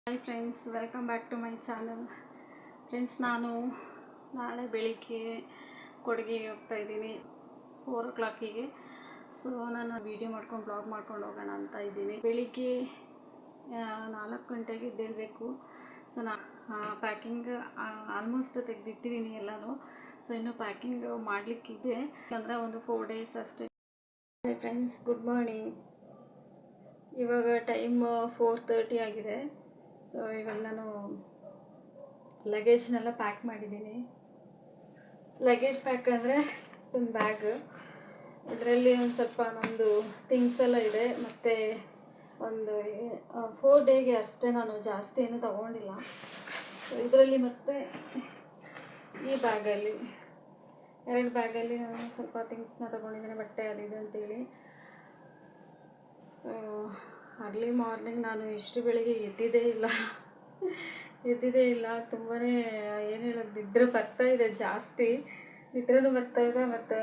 Hi friends, welcome back to my channel. Friends, ನಾನು ನಾಳೆ ಬೆಳಿಗ್ಗೆ ಕೊಡಗಿಗೆ ಹೋಗ್ತಾಯಿದ್ದೀನಿ 4 o'clock. ಸೊ ನಾನು ವೀಡಿಯೋ ಮಾಡ್ಕೊಂಡು ಬ್ಲಾಗ್ ಮಾಡ್ಕೊಂಡು ಹೋಗೋಣ ಅಂತ ಇದ್ದೀನಿ. ಬೆಳಿಗ್ಗೆ 4 ಗಂಟೆಗೆ ಎದ್ದೇಳಬೇಕು. ಸೊ ಪ್ಯಾಕಿಂಗ್ ಆಲ್ಮೋಸ್ಟ್ ತೆಗೆದಿಟ್ಟಿದ್ದೀನಿ ಎಲ್ಲನೂ. ಸೊ ಇನ್ನೂ ಪ್ಯಾಕಿಂಗ್ ಮಾಡಲಿಕ್ಕಿದೆ, ಅಂದರೆ ಒಂದು 4 days ಅಷ್ಟೇ. Friends, good morning. ಇವಾಗ ಟೈಮ್ 4:30 ಆಗಿದೆ. ಸೊ ಇವಾಗ ನಾನು ಲಗೇಜ್ನೆಲ್ಲ ಪ್ಯಾಕ್ ಮಾಡಿದ್ದೀನಿ. ಲಗೇಜ್ ಪ್ಯಾಕ್ ಅಂದರೆ ಒಂದು ಬ್ಯಾಗ್, ಇದರಲ್ಲಿ ಒಂದು ಸ್ವಲ್ಪ ನಮ್ಮದು ಥಿಂಗ್ಸ್ ಎಲ್ಲ ಇದೆ. ಮತ್ತು ಒಂದು 4 days ಅಷ್ಟೇ, ನಾನು ಜಾಸ್ತಿ ಏನೂ ತೊಗೊಂಡಿಲ್ಲ. ಸೊ ಇದರಲ್ಲಿ ಮತ್ತು ಈ ಬ್ಯಾಗಲ್ಲಿ 2 ಬ್ಯಾಗಲ್ಲಿ ನಾನು ಸ್ವಲ್ಪ ಥಿಂಗ್ಸ್ನ ತೊಗೊಂಡಿದ್ದೇನೆ, ಬಟ್ಟೆ ಅದಿದೆ ಅಂತೇಳಿ. ಸೊ ಅರ್ಲಿ ಮಾರ್ನಿಂಗ್ ನಾನು ಇಷ್ಟು ಬೆಳಿಗ್ಗೆ ಎದ್ದಿದ್ದೇ ಇಲ್ಲ. ತುಂಬಾ ಏನು ಹೇಳೋದು, ನಿದ್ರೆ ಬರ್ತಾಯಿದೆ, ಜಾಸ್ತಿ ನಿದ್ರೆನೂ ಬರ್ತಾಯಿದೆ ಮತ್ತು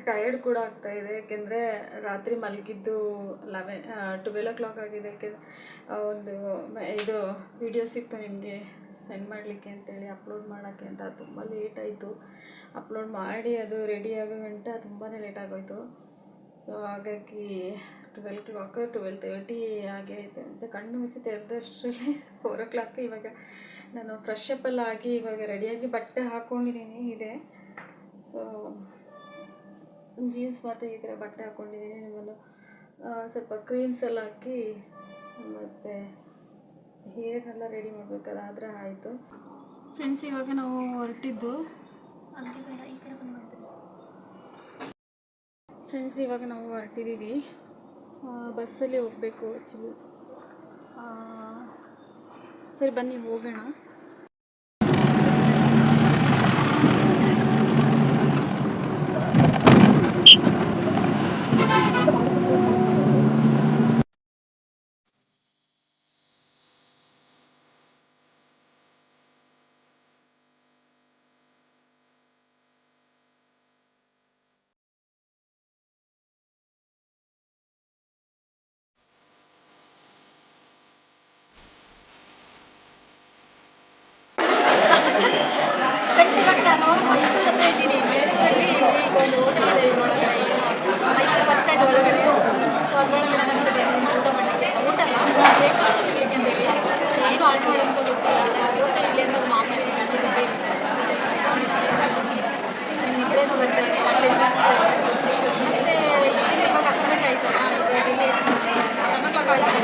ಟಯರ್ಡ್ ಕೂಡ ಆಗ್ತಾಯಿದೆ. ಯಾಕೆಂದರೆ ರಾತ್ರಿ ಮಲಗಿದ್ದು 12 o'clock ಆಗಿದೆ. ಒಂದು ಇದು ವಿಡಿಯೋ ಸಿಕ್ತು ನಿಮಗೆ ಸೆಂಡ್ ಮಾಡಲಿಕ್ಕೆ ಅಂತೇಳಿ, ಅಪ್ಲೋಡ್ ಮಾಡೋಕ್ಕೆ ಅಂತ. ತುಂಬ ಲೇಟ್ ಆಯಿತು ಅಪ್ಲೋಡ್ ಮಾಡಿ, ಅದು ರೆಡಿ ಆಗೋ ಗಂಟೆ ತುಂಬಾ ಲೇಟ್ ಆಗೋಯಿತು. ಸೊ ಹಾಗಾಗಿ 12 o'clock 12:30 ಹಾಗೆ ಇದೆ ಅಂತ. ಕಣ್ಣು ಮುಚ್ಚಿ ತೆರೆದಷ್ಟರಲ್ಲಿ 4 o'clock. ಇವಾಗ ನಾನು ಫ್ರೆಶ್ ಅಪ್ ಎಲ್ಲ ಆಗಿ ಇವಾಗ ರೆಡಿಯಾಗಿ ಬಟ್ಟೆ ಹಾಕ್ಕೊಂಡಿದ್ದೀನಿ ಇದೆ. ಸೊ ಜೀನ್ಸ್ ಮತ್ತು ಈ ಥರ ಬಟ್ಟೆ ಹಾಕ್ಕೊಂಡಿದ್ದೀನಿ. ನಿಮ್ಮನ್ನು ಸ್ವಲ್ಪ ಕ್ರೀಮ್ಸ್ ಎಲ್ಲ ಹಾಕಿ ಮತ್ತು ಹೇರ್ನೆಲ್ಲ ರೆಡಿ ಮಾಡಬೇಕಾದ್ರೆ ಆಯಿತು. ಫ್ರೆಂಡ್ಸ್, ಇವಾಗ ನಾವು ಹೊರಟಿದ್ದು ಹೊರಟಿದ್ದೀವಿ. ಬಸ್ಸಲ್ಲಿ ಹೋಗಬೇಕು ಆ್ಯಕ್ಚುಲಿ. ಸರಿ, ಬನ್ನಿ ಹೋಗೋಣ. ಮೈಸೂರಲ್ಲಿ ಮೈಸೂರು ಬಸ್ ಸ್ಟ್ಯಾಂಡ್ ಒಳಗಡೆ. ಸೊ ಅದರೊಳಗಡೆ ನಮಗೆ ಊಟ ಮಾಡಲಿಕ್ಕೆ ಬ್ರೇಕ್ಫಾಸ್ಟ್ ಮಾಡಲಿಕ್ಕೆ ಅಂತೇಳಿ ಏನು ಆರ್ಡರ್ ಮಾಡೋಂಥ ಗೊತ್ತಿಲ್ಲ. ದೋಸೆ ಇಡ್ಲಿ ಅಂತ ಮಾಮೂಲಿ ನಿದ್ರೆನೂ ಬರ್ತಾಯಿದೆ, ಮತ್ತು ಇವಾಗ 10 ಗಂಟೆ ಆಯ್ತಲ್ಲ. ಇವಾಗ ಇಲ್ಲಿ ಕನಕ ಕಾಯ್ತಾರೆ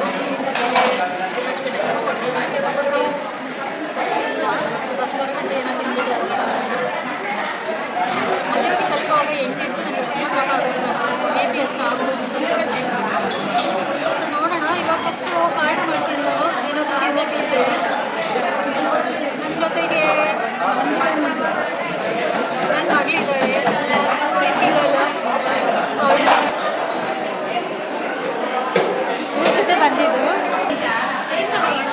ಬಸ್ ಬರಗಂಟೆ ಏನೋ ತಿಂದ್ಬಿಟ್ಟು ಅಲ್ಲಿ ಹೋಗಿ ತಲುಪುವಾಗ 8 ಇದ್ರು ನನಗೆ 14 ಆಗುತ್ತೆ. ಮೇ ಬಿ ಅಷ್ಟು ಆಗ್ಬೋದು. ಸೊ ನೋಡೋಣ. ಇವಾಗ ಫಸ್ಟು ಆರ್ಡರ್ ಮಾಡ್ತೀನಿ ನಾನು ಏನಾದರೂ ತಿನ್ನೋಕ್ಕೆ ಅಂತೇಳಿ. ನನ್ನ ಜೊತೆಗೆ ನನ್ನ ಮಗಳಿದ್ದಾಳೆ, ಫ್ರೆಂಡಿದ್ದಾಳೆ. ಸೊ ಅವಳು ಊರ ಜೊತೆ ಬಂದಿದ್ದು. ಏನು ತಗೋಣ?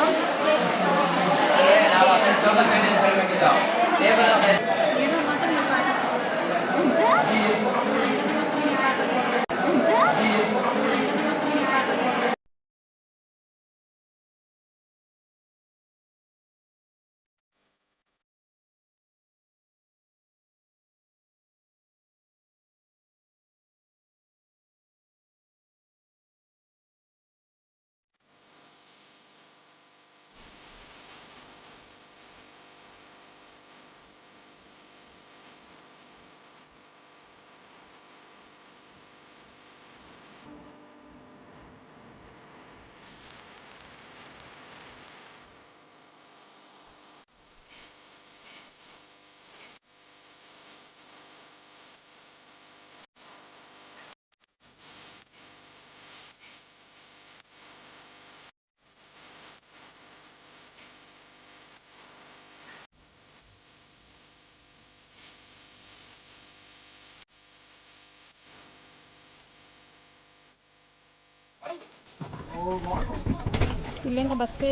ಇಲ್ಲಿಂದ ಬಸ್ಸೇ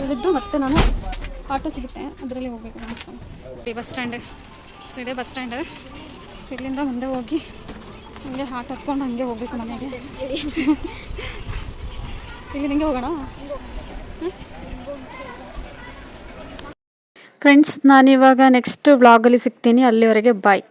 ಇಳಿದು ಮತ್ತೆ ನಾನು ಆಟೋ ಸಿಗುತ್ತೆ, ಅದರಲ್ಲಿ ಹೋಗಬೇಕು. ನಮಸ್ಕಾರ. Bus stand side bus stand. ಇಲ್ಲಿಂದ ಮುಂದೆ ಹೋಗಿ ಹಂಗೆ ಆಟೋ ಹತ್ಕೊಂಡು ಹಂಗೆ ಹೋಗ್ಬೇಕು ಮನೆಗೆ. ಇಲ್ಲಿಂದ ಹಿಂಗೆ ಹೋಗೋಣ. ಫ್ರೆಂಡ್ಸ್ ನಾನಿವಾಗ ನೆಕ್ಸ್ಟ್ ವ್ಲಾಗಲ್ಲಿ ಸಿಗ್ತೀನಿ, ಅಲ್ಲಿವರೆಗೆ ಬಾಯ್.